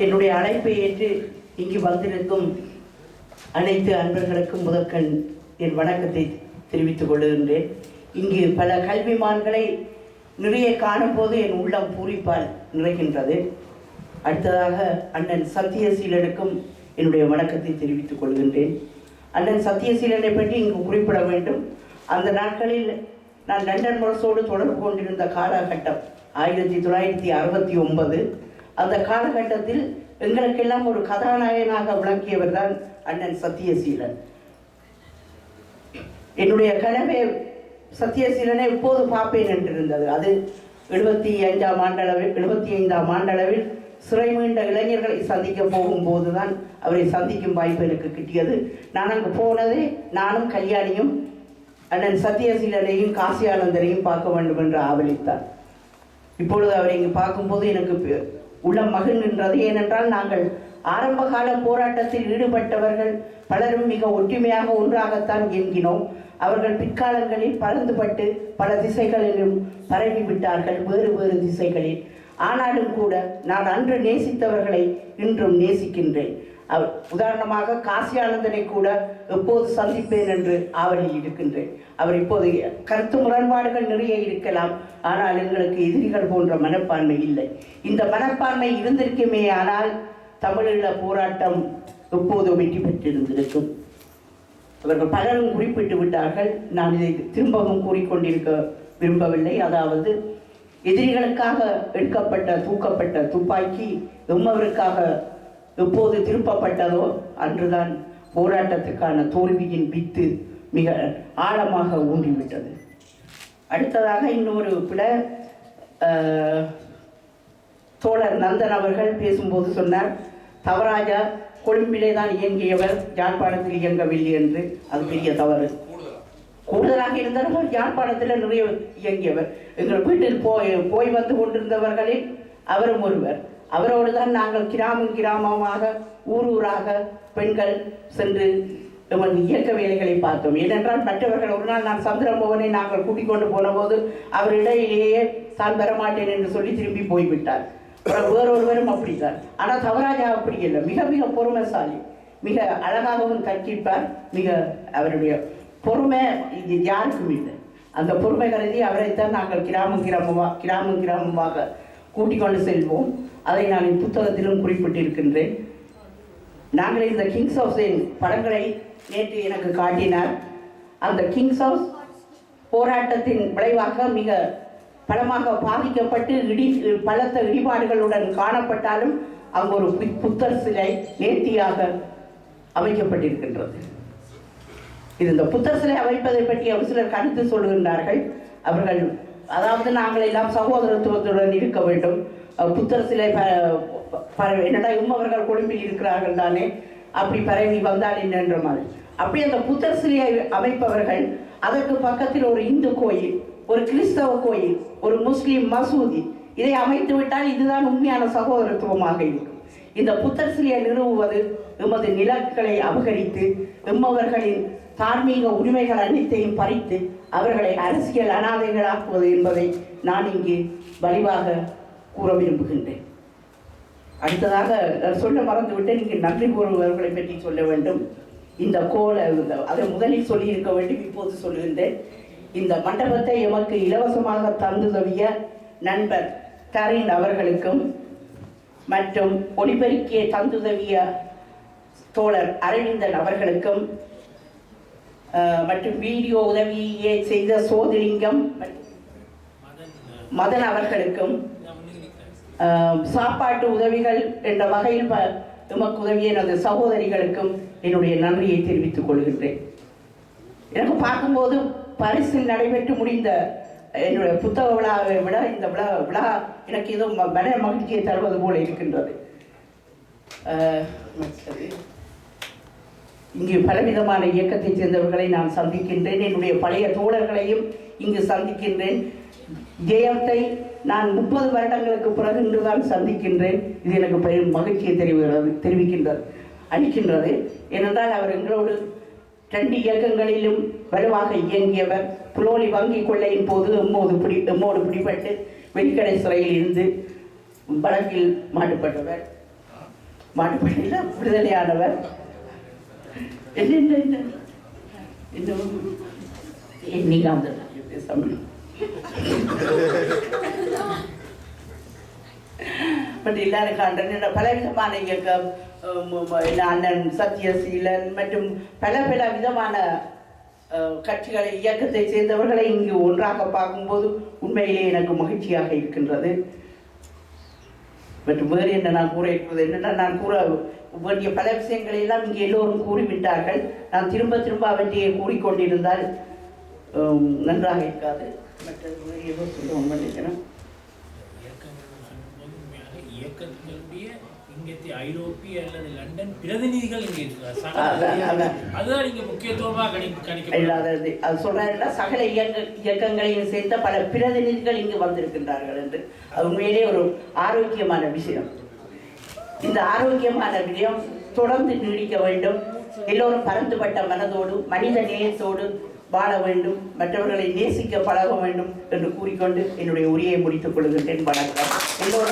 என்னுடைய அழைப்பை ஏற்று இங்கு வந்திருக்கும் அனைத்து அன்பர்களுக்கும் முதற்கண் என் வணக்கத்தை தெரிவித்துக் கொள்கின்றேன். இங்கு பல கல்விமான்களை நிறைய காணும்போது என் உள்ளம் பூரிப்பால் நிறைகின்றது. அடுத்ததாக அண்ணன் சத்தியசீலனுக்கும் என்னுடைய வணக்கத்தை தெரிவித்துக் கொள்கின்றேன். அண்ணன் சத்தியசீலனை பற்றி இங்கு குறிப்பிட வேண்டும். அந்த நாட்களில் நான் லண்டன் முரசோடு தொடர்பு கொண்டிருந்த காலகட்டம் 1969. அந்த காலகட்டத்தில் எங்களுக்கெல்லாம் ஒரு கதாநாயகனாக விளங்கியவர் தான் அண்ணன் சத்தியசீலன். என்னுடைய கனவே சத்தியசீலனை எப்போது பார்ப்பேன் என்றிருந்தது. அது 75ஆம் ஆண்டளவில் சிறை மீண்ட இளைஞர்களை சந்திக்க போகும்போது தான் அவரை சந்திக்கும் வாய்ப்பு எனக்கு கிட்டியது. நான் அங்கு போனதே நானும் கல்யாணியும் அண்ணன் சத்தியசீலனையும் காசியானந்தரையும் பார்க்க வேண்டும் என்று ஆவலித்தார். இப்பொழுது அவரை இங்கு பார்க்கும்போது எனக்கு உள்ளம் மகிழ்கின்றது. ஏனென்றால் நாங்கள் ஆரம்பகால போராட்டத்தில் ஈடுபட்டவர்கள் பலரும் மிக ஒற்றுமையாக ஒன்றாகத்தான் இயங்கினோம். அவர்கள் பிற்காலங்களில் பறந்துபட்டு பல திசைகளிலும் பரவிவிட்டார்கள், வேறு வேறு திசைகளில். ஆனாலும் கூட நான் அன்று நேசித்தவர்களை இன்றும் நேசிக்கின்றேன். உதாரணமாக காசியானந்தனை கூட எப்போது சந்திப்பேன் என்று ஆவலில் இருக்கின்றேன். அவர் இப்போது கருத்து முரண்பாடுகள் நிறைய இருக்கலாம், ஆனால் எங்களுக்கு எதிரிகள் போன்ற மனப்பான்மை இல்லை. இந்த மனப்பான்மை இருந்திருக்குமே ஆனால் தமிழீழ போராட்டம் எப்போது வெற்றி பெற்றிருந்திருக்கும். அவர்கள் பலரும் குறிப்பிட்டு விட்டார்கள். நான் இதை திரும்பவும் கூறிக்கொண்டிருக்க விரும்பவில்லை. அதாவது எதிரிகளுக்காக எடுக்கப்பட்ட தூக்கப்பட்ட துப்பாக்கி எம்மவருக்காக எப்போது திருப்பப்பட்டதோ அன்றுதான் போராட்டத்துக்கான தோல்வியின் வித்து மிக ஆழமாக ஊன்றிவிட்டது. அடுத்ததாக இன்னொரு பிட தோழர் நந்தன் அவர்கள் பேசும்போது சொன்னார், தவராஜா கொழும்பிலே தான் இயங்கியவர், யாழ்ப்பாணத்தில் இயங்கவில்லை என்று. அது பெரிய தவறு. கூடுதலாக இருந்தவர்கள் யாழ்ப்பாணத்தில் நிறைய இயங்கியவர். எங்கள் வீட்டில் போய் வந்து கொண்டிருந்தவர்களில் அவரும் ஒருவர். அவரோடு தான் நாங்கள் கிராமமாக ஊராக பெண்கள் சென்று இயக்க வேலைகளை பார்த்தோம். ஏனென்றால் மற்றவர்கள் ஒரு நாள் நான் சந்திரமோகனை நாங்கள் கூட்டிக் கொண்டு போன போது அவர் இடையிலேயே தான் வரமாட்டேன் என்று சொல்லி திரும்பி போய்விட்டார். வேறொருவரும் அப்படித்தான். ஆனால் தவராஜா அப்படி இல்லை. மிக மிக பொறுமைசாலி, மிக அழகாகவும் கற்கிப்பார். மிக அவருடைய பொறுமை இது யாருக்கும் இல்லை. அந்த பொறுமை கருதி அவரைத்தான் நாங்கள் கிராமமாக கூட்டிக் கொண்டு செல்வோம். அதை நான் என் புத்தகத்திலும் குறிப்பிட்டிருக்கின்றேன். நாங்கள் இந்த கிங்ஸ் ஆஃப் சேன் படங்களை நேற்று எனக்கு காட்டினார். அந்த கிங்ஸ் ஆஃப் போராட்டத்தின் விளைவாக மிக பலமாக பாதிக்கப்பட்டு பலத்த இடிபாடுகளுடன் காணப்பட்டாலும் அங்கு ஒரு புத்தர் சிலை நேர்த்தியாக அமைக்கப்பட்டிருக்கின்றது. இது இந்த புத்தர் சிலை அமைப்பதை பற்றி ஒரு சிலர் கருத்து சொல்கின்றார்கள். அவர்கள் அதாவது நாங்கள் எல்லாம் சகோதரத்துவத்துடன் இருக்க வேண்டும். புத்தர் சிலை என்னடா அவர்கள் கொழும்பில் இருக்கிறார்கள் தானே, அப்படி பரவி வந்தால் என்னன்ற மாதிரி. அப்படி அந்த புத்தர் சிலையை அமைப்பவர்கள் அதற்கு பக்கத்தில் ஒரு இந்து கோயில், ஒரு கிறிஸ்தவ கோயில், ஒரு முஸ்லீம் மசூதி இதை அமைத்து விட்டால் இதுதான் உண்மையான சகோதரத்துவமாக இருக்கும். இந்த புத்தர் சிலையை நிறுவுவது எமது நிலங்களை அபகரித்து எம்மவர்களின் தார்மீக உரிமைகள் அனைத்தையும் பறித்து அவர்களை அரசியல் அனாதைகளாக்குவது என்பதை நான் இங்கு வலிவாக கூற விரும்புகின்றேன். அடுத்ததாக சொல்ல மறந்துவிட்டேன், இங்கு நன்றி கூறுபவர்களை பற்றி சொல்ல வேண்டும். இந்த அதை முதலில் சொல்லியிருக்க வேண்டும், இப்போது சொல்லுகின்றேன். இந்த மண்டபத்தை எமக்கு இலவசமாக தந்துதவிய நண்பர் கரீன் அவர்களுக்கும் மற்றும் ஒளிபெருக்கிய தந்துதவிய தோழர் அரவிந்தன் அவர்களுக்கும் மற்றும் வீடியோ உதவியை செய்த சோதிலிங்கம் மதன் அவர்களுக்கும் சாப்பாட்டு உதவிகள் என்ற வகையில் எமக்கு உதவிய எனது சகோதரிகளுக்கும் என்னுடைய நன்றியை தெரிவித்துக் கொள்கின்றேன். எனக்கு பார்க்கும்போது பரிசில் நடைபெற்று முடிந்த என்னுடைய புத்தக விழாவை விட இந்த விழா எனக்கு ஏதோ மன மகிழ்ச்சியை தருவது போல இருக்கின்றது. இங்கு பலவிதமான இயக்கத்தைச் சேர்ந்தவர்களை நான் சந்திக்கின்றேன். என்னுடைய பழைய தோழர்களையும் இங்கு சந்திக்கின்றேன். ஜெயத்தை நான் 30 வருடங்களுக்கு பிறகு இன்றுதான் சந்திக்கின்றேன். இது எனக்கு பெரும் மகிழ்ச்சியை அளிக்கின்றது. ஏனென்றால் அவர் எங்களோடு 2 இயக்கங்களிலும் வலுவாக இயங்கியவர். புலோலி வங்கி கொள்ளையின் போது எம்மோடு பிடிபட்டு வெலிக்கடை சிறையில் இருந்து வழக்கில் மாட்டப்பட்டவர். மாட்டுப்பள்ளியில் விடுதலையானவர். என்ன என்ன இன்னும் நீங்கள் அந்த பேசாமல் பட் எல்லாரும் காண்ற பலவிதமான இயக்கம் அண்ணன் சத்யசீலன் மற்றும் பல விதமான கட்சிகளை இயக்கத்தை சேர்ந்தவர்களை இங்கு ஒன்றாக பார்க்கும்போது உண்மையிலே எனக்கு மகிழ்ச்சியாக இருக்கின்றது. மற்றும் வேறு என்ன நான் கூற இருப்பது என்னென்னா, நான் கூற வேண்டிய பல விஷயங்களை எல்லாம் இங்கே எல்லோரும் கூறிவிட்டார்கள். நான் திரும்ப அவற்றையே கூறிக்கொண்டிருந்தால் நன்றாக இருக்காது. மற்றது வேறு ஏதோ சொல்ல நினைக்கிறேன். இயக்கத்தினுடைய இங்கே ஐரோப்பிய அல்லது லண்டன் பிரதிநிதிகள் இங்கே இருக்கிறார். அதுதான் இங்கே முக்கியத்துவமாக இல்லாதது. அது சொல்றாருன்னா சகல இயக்கங்களையும் சேர்த்த பல பிரதிநிதிகள் இங்கு வந்திருக்கின்றார்கள் என்று. அது உண்மையிலே ஒரு ஆரோக்கியமான விஷயம். இந்த ஆரோக்கியமான விஷயம் தொடர்ந்து நீடிக்க வேண்டும். எல்லோரும் பரந்துபட்ட மனதோடு மனித நேயத்தோடு வாழ வேண்டும், மற்றவர்களை நேசிக்க பழக வேண்டும் என்று கூறிக்கொண்டு என்னுடைய உரையை முடித்துக் கொள்கின்றேன். வணக்கம். எல்லோரும்